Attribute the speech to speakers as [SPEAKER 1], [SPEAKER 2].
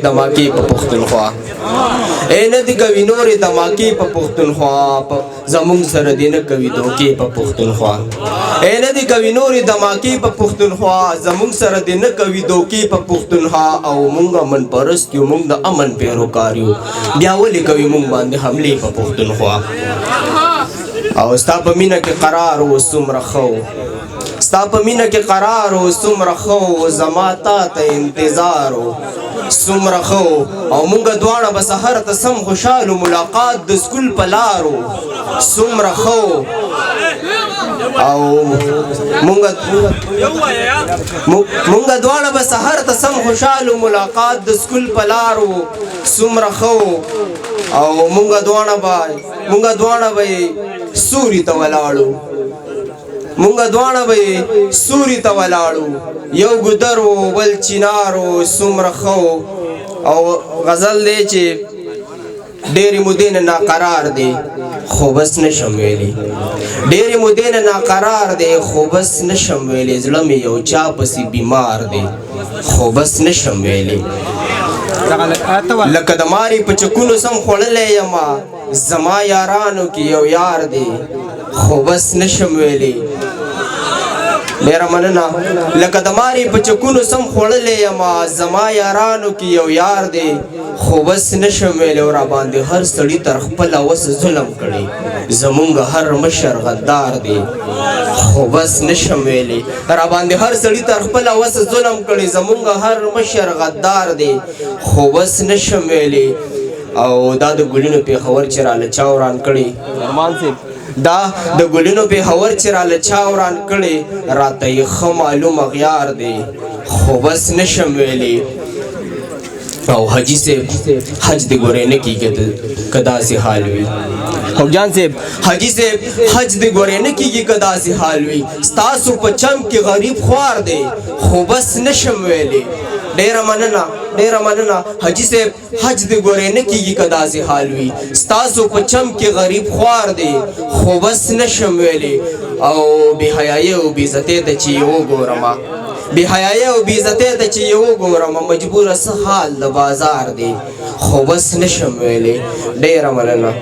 [SPEAKER 1] دماکی په پښتونخوا نه دي کوي نورې دماکی په پښتونخوا زمونږ سره دې نه کوي دوکې په پښتونخوا نه دي کوي نورې دماکی په پښتونخوا زمونږ سره دې نه کوي دوکې په پښتونخوا او مونږ امن پرست یو مونږ د امن پیروکار یو بیا ولې کوي مونږ باندې حملې په پښتونخوا او ستا په مینه کې قرار و څومره ښه و ستا په مینه کې قرار و څومره ښه و زما تا ته انتظار و څومره ښه و او مونږ دواړه به سحر ته سم خوشحال ملاقات د سکول په لار و څومره ښه و او مونږ دواړه به سحر ته سم خوشحال ملاقات د سکول په لار و څومره ښه و او مونږ دواړه به سوري ته ولاړو مونږ دواړه به سوري ته ولاړو یو ګودر و بل چینار و څومره ښه او غزل دی چې ډېرې مودې نه ناقرار دی خو بس نشم ویلی ډېرې مودې نه ناقرار دی خو بس نشم ویلی زړه مې یو چا پسې بیمار دی خو بس نشم ویلی لکه د مارې په چکونو سم خوړلی یمه زما یارانو کې یو یار دی خو بس نشم ویلی ډېره مننه لکه د مارې په چکونو سم خوړلی یمه زما یارانو کې یو یار دی خو بس نشم ویلی او راباندې هر سړي تر خپله وس ظلم کړی زمونږ هر مشر غدار دی خو بس نشم ویلی راباندې هر سړي تر خپله وس ظلم کړی زمونږ هر مشر غدار دی خو بس نشم ویلی او دا د ګلونو پېښور چې راله چا وران کړي دا د ګلونو پېښور چې راله چا وران کړي راته یې ښه معلوم اغیار دی خو بس نشم ویلی او حاجی صاحب حج دې ګورې نه کېږي که داسې حال وي حجان صاحب حاجي صاحب حج دې ګورې نه کېږي که داسې حال وي ستاسو په چم کې غریب خوار دی خو بس نشم ویلی ډېره مننه حاجي صاحب حج دې ګورې نه کېږي که داسې حال وي ستاسو په چم کې غریب خوار دی خو بس نشم ویلی او بې حیایي او بې عزتۍ ته چې یې وګورمه بې حیایي او بې عزتۍ ته چې یې وګورمه مجبوره څه حال د بازار دی خو بس نشم ویلی ډېره مننه